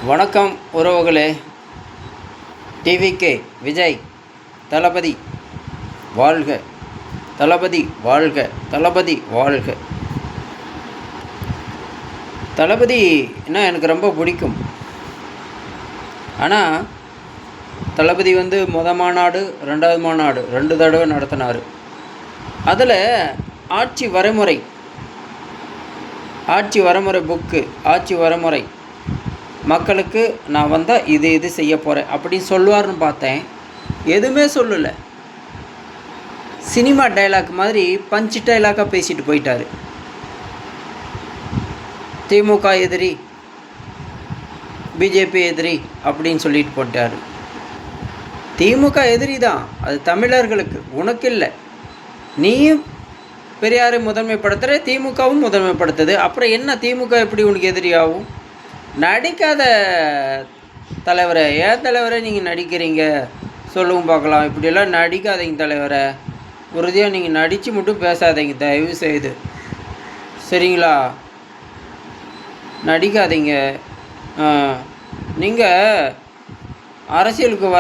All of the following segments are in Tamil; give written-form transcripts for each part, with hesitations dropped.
வணக்கம் உறவுகளே. டிவிகே விஜய் தளபதி வாழ்க, தளபதி வாழ்க, தளபதி வாழ்க. தளபதினா எனக்கு ரொம்ப பிடிக்கும். ஆனால் தளபதி மாநாடு, ரெண்டாவது மாநாடு 2 தடவை நடத்தினார். அதில் ஆட்சி வரைமுறை புக்கு, ஆட்சி வரைமுறை மக்களுக்கு நான் வந்தால் இது செய்ய போகிறேன் அப்படின்னு சொல்லுவார்னு பார்த்தேன். எதுவுமே சொல்லலை. சினிமா டைலாக் மாதிரி பஞ்சு டைலாக்காக பேசிட்டு போயிட்டார். திமுக எதிரி, பிஜேபி எதிரி அப்படின்னு சொல்லிட்டு போட்டார். திமுக எதிரி தான், அது தமிழர்களுக்கு, உனக்கு இல்லை. நீயும் பெரியாரை முதன்மைப்படுத்துகிற, திமுகவும் முதன்மைப்படுத்துது. அப்புறம் என்ன, திமுக எப்படி உனக்கு எதிரியாகும்? நடிக்காத தலைவரை, ஏன் தலைவரை நீங்கள் நடிக்கிறீங்க சொல்லுங்க பார்க்கலாம். இப்படியெல்லாம் நடிக்காதீங்க தலைவரை. உறுதியாக நீங்கள் நடித்து மட்டும் பேசாதீங்க தயவு செய்து, சரிங்களா? நடிக்காதீங்க. நீங்கள் அரசியலுக்கு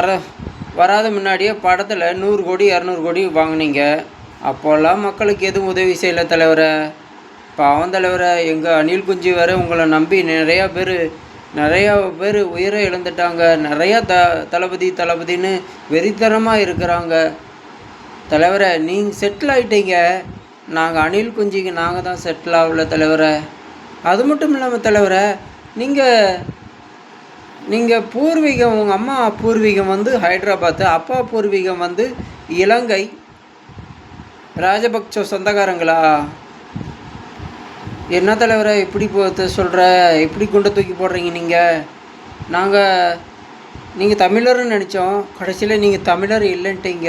வராத முன்னாடியே படத்தில் 100 கோடி 200 கோடி வாங்கினீங்க. அப்போல்லாம் மக்களுக்கு எதுவும் உதவி செய்யலை தலைவரை. பாவம் தலைவரை. எங்கள் அணில் குஞ்சு வேறு உங்களை நம்பி நிறையா பேர் உயிரை இழந்துட்டாங்க. நிறையா தளபதின்னு வெறித்தனமாக இருக்கிறாங்க தலைவரை. நீங்கள் செட்டில் ஆகிட்டீங்க. நாங்கள் அணில் குஞ்சுக்கு நாங்கள் தான் செட்டில் ஆகல தலைவரை. அது மட்டும் இல்லாமல் தலைவரை, நீங்கள் பூர்வீகம், உங்கள் அம்மா பூர்வீகம் ஹைதராபாத்து, அப்பா பூர்வீகம் இலங்கை. ராஜபக்ச சொந்தக்காரங்களா? என்ன தலைவரை இப்படி சொல்கிற, இப்படி கொண்டு தூக்கி போடுறீங்க நீங்கள் தமிழர்னு நினச்சோம், கடைசியில் நீங்கள் தமிழர் இல்லைன்ட்டீங்க.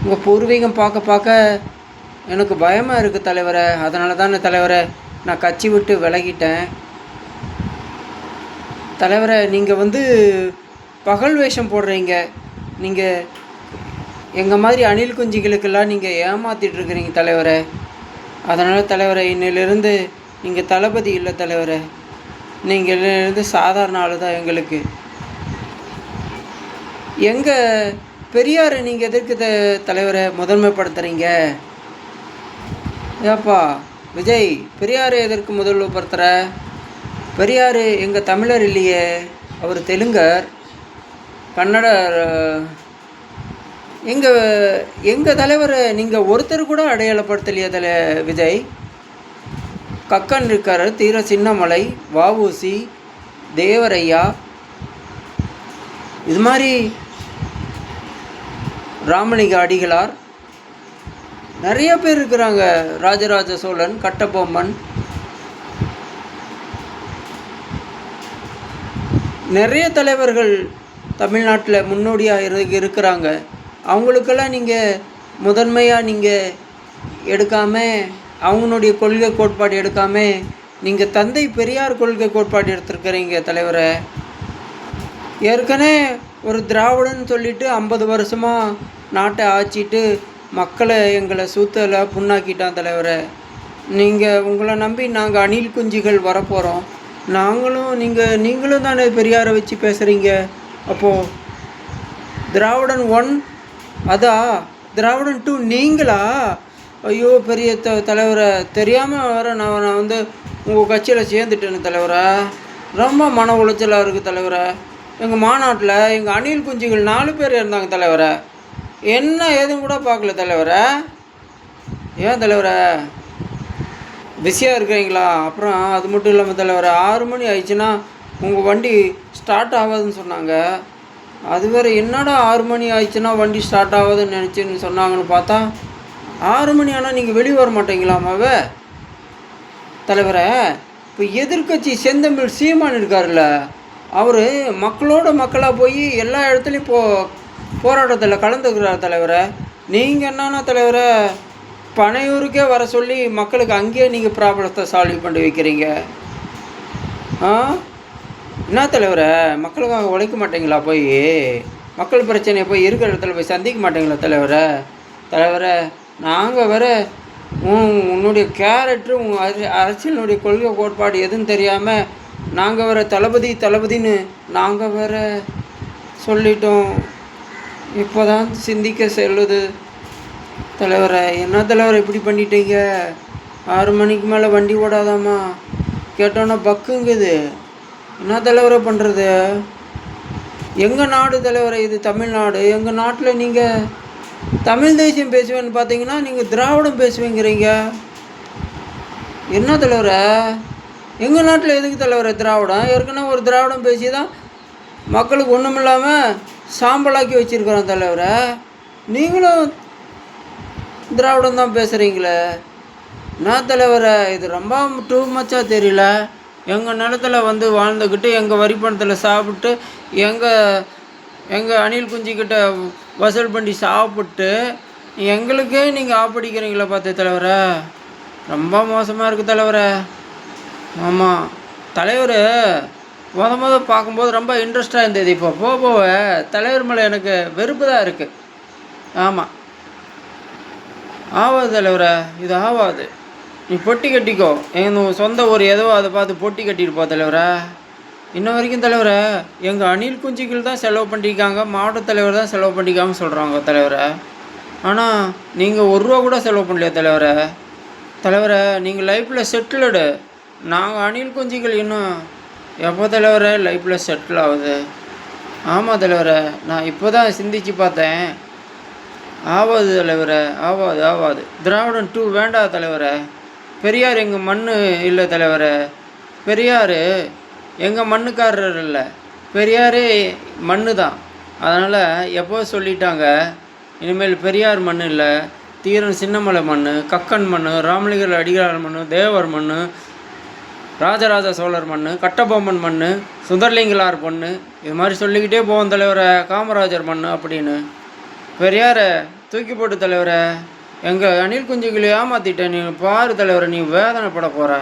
உங்கள் பூர்வீகம் பார்க்க எனக்கு பயமாக இருக்குது தலைவரை. அதனால தானே தலைவரை நான் கட்சி விட்டு விலகிட்டேன் தலைவரை. நீங்கள் பகல் வேஷம் போடுறீங்க. நீங்கள் எங்கள் மாதிரி அணில் குஞ்சுகளுக்கெல்லாம் நீங்கள் ஏமாற்றிட்டுருக்குறீங்க தலைவரை. அதனால் தலைவரை, இன்னிலிருந்து நீங்கள் தளபதி இல்லை தலைவரை. நீங்கள் இன்னிலிருந்து சாதாரண ஆள் தான் எங்களுக்கு. எங்கள் பெரியார் நீங்கள் எதற்கு தலைவரை முதன்மைப்படுத்துகிறீங்க? ஏப்பா விஜய், பெரியார் எதற்கு முதல்வப்படுத்துகிற? பெரியார் எங்கள் தமிழர் இல்லையே, அவர் தெலுங்கர், கன்னடர். எங்கள் தலைவரை நீங்கள் ஒருத்தர் கூட அடையாளப்படுத்தலையே விஜய். கக்கன் இருக்கார், தீர சின்னமலை, வஉசி, தேவரையா, இது மாதிரி ராமலிங்க அடிகளார், நிறைய பேர் இருக்கிறாங்க. ராஜராஜ சோழன், கட்டபொம்மன், நிறைய தலைவர்கள் தமிழ்நாட்டில் முன்னோடியாக இருக்கிறாங்க. அவங்களுக்கெல்லாம் நீங்கள் முதன்மையாக நீங்கள் எடுக்காமல், அவங்களுடைய கொள்கை கோட்பாடு எடுக்காமல், நீங்கள் தந்தை பெரியார் கொள்கை கோட்பாடு எடுத்துருக்கிறீங்க தலைவரை. ஏற்கனவே ஒரு திராவிடன்னு சொல்லிவிட்டு 50 வருஷமாக நாட்டை ஆச்சிட்டு மக்களை எங்களை சூத்தலை புண்ணாக்கிட்டான் தலைவரை. உங்களை நம்பி நாங்கள் அணில் குஞ்சுகள் வரப்போகிறோம். நீங்களும் தானே பெரியாரை வச்சு பேசுகிறீங்க. அப்போது திராவிடன் 1 அதா, திராவிடன் 2 நீங்களா? ஐயோ பெரிய தலைவரை, தெரியாமல் வேறு நான் உங்கள் கட்சியில் சேர்ந்துட்டேன்னு தலைவரை. ரொம்ப மன உளைச்சலாக இருக்குது தலைவரை. எங்கள் மாநாட்டில் எங்கள் அணில் குஞ்சுகள் 4 பேர் இருந்தாங்க தலைவரை. என்ன ஏதும் கூட பார்க்கல தலைவரை. ஏன் தலைவரை பிஸியாக இருக்கிறீங்களா? அப்புறம் அது மட்டும் இல்லாமல் தலைவரை, 6 மணி ஆயிடுச்சுன்னா உங்கள் வண்டி ஸ்டார்ட் ஆகாதுன்னு சொன்னாங்க. அது வேறு, என்னடா 6 மணி ஆயிடுச்சுன்னா வண்டி ஸ்டார்ட் ஆகாதுன்னு நினச்சின்னு சொன்னாங்கன்னு பார்த்தா 6 மணி ஆனால் நீங்கள் வெளியே வர மாட்டீங்களாமாவே தலைவரை. இப்போ எதிர்கட்சி செந்தமிழ் சீமான் இருக்கார்ல, அவர் மக்களாக போய் எல்லா இடத்துலையும் போராட்டத்தில் கலந்துக்கிறார் தலைவரை. நீங்கள் என்னன்னா தலைவரை, பனையூருக்கே வர சொல்லி மக்களுக்கு அங்கேயே நீங்கள் ப்ராப்ளத்தை சால்வ் பண்ணி வைக்கிறீங்க. என்ன தலைவரை, மக்களுக்காக உழைக்க மாட்டீங்களா? போய் மக்கள் பிரச்சனையை போய் இருக்கிற இடத்துல போய் சந்திக்க மாட்டீங்களா தலைவரை? நாங்கள் வேறு உன்னுடைய கேரக்டரு, உங்கள் அரசியலினுடைய கொள்கை கோட்பாடு எதுன்னு தெரியாமல் நாங்கள் வேற தளபதி தளபதின்னு நாங்கள் வேற சொல்லிட்டோம். இப்போ தான் சிந்திக்க செல்லுது தலைவரை. என்ன தலைவரை இப்படி பண்ணிட்டீங்க? 6 மணிக்கு மேலே வண்டி ஓடாதாம்மா கேட்டோன்னா பக்குங்குது. என்ன தலைவரை பண்ணுறது? எங்கள் நாடு தலைவரை, இது தமிழ்நாடு. எங்கள் நாட்டில் நீங்கள் தமிழ் தேசியம் பேசுவேன்னு பார்த்தீங்கன்னா நீங்கள் திராவிடம் பேசுவீங்கிறீங்க. என்ன தலைவரை? எங்கள் நாட்டில் எதுக்கு தலைவரை திராவிடம்? ஏற்கனவே ஒரு திராவிடம் பேசி தான் மக்களுக்கு ஒன்றும் இல்லாமல் சாம்பலாக்கி வச்சுருக்குறோம் தலைவரை. நீங்களும் திராவிடம் தான் பேசுகிறீங்களே. என்ன தலைவரை இது ரொம்ப டூ மச்சாக தெரியல. எங்கள் நிலத்தில் வந்து வாழ்ந்துக்கிட்டு எங்கள் வரி பணத்தில் சாப்பிட்டு எங்கள் அணில் குஞ்சிக்கிட்ட வசூல் பண்ணி சாப்பிட்டு எங்களுக்கே நீங்கள் ஆப்படிக்கிறீங்களா பார்த்து தலைவரை. ரொம்ப மோசமாக இருக்குது தலைவரை. ஆமாம் தலைவர், பார்க்கும்போது ரொம்ப இன்ட்ரெஸ்டாக இருந்தது. இப்போ போக தலைவர் மேலே எனக்கு வெறுப்பு தான் இருக்குது. ஆமாம் ஆகாது தலைவரை, இது ஆகாது. நீ பொட்டி கட்டிக்கோ. எங்கள் சொந்த ஊர் ஏதோ அதை பார்த்து பொட்டி கட்டிட்டு போ தலைவரை. இன்ன வரைக்கும் தலைவரை எங்கள் அணில் குஞ்சுகள் தான் செலவு பண்ணியிருக்காங்க, மாவட்ட தலைவர் தான் செலவு பண்ணிக்காமல் சொல்கிறாங்க தலைவரை. ஆனால் நீங்கள் 1 ரூபா கூட செலவு பண்ணலையா தலைவரை? தலைவரை நீங்கள் லைஃப்பில் செட்டில்டு. நாங்கள் அணில் குஞ்சுகள் இன்னும் எப்போ தலைவரை லைஃப்பில் செட்டில் ஆகுது? ஆமாம் தலைவரை, நான் இப்போ தான் சிந்திச்சு பார்த்தேன். ஆகாது தலைவரை, ஆகாது. திராவிடம் 2 வேண்டாம் தலைவரை. பெரியார் எங்கள் மண் இல்லை தலைவரை. பெரியார் எங்கள் மண்ணுக்காரர் இல்லை, பெரியாரே மண்ணு தான். அதனால் எப்போ சொல்லிட்டாங்க, இனிமேல் பெரியார் மண் இல்லை, தீரன் சின்னமலை மண், கக்கன் மண், ராமலிங்கர் அடிகளார் மண், தேவர் மண், ராஜராஜ சோழர் மண், கட்டபொம்மன் மண், சுந்தர்லிங்கலார் மண், இது மாதிரி சொல்லிக்கிட்டே போவோம் தலைவரை. காமராஜர் மண் அப்படின்னு. பெரியாரை தூக்கி போட்டு தலைவரை. எங்கள் அணில் குஞ்சுகளை ஏமாற்றிட்டேன். நீ பாரு தலைவரை, நீ வேதனைப்பட போகிற.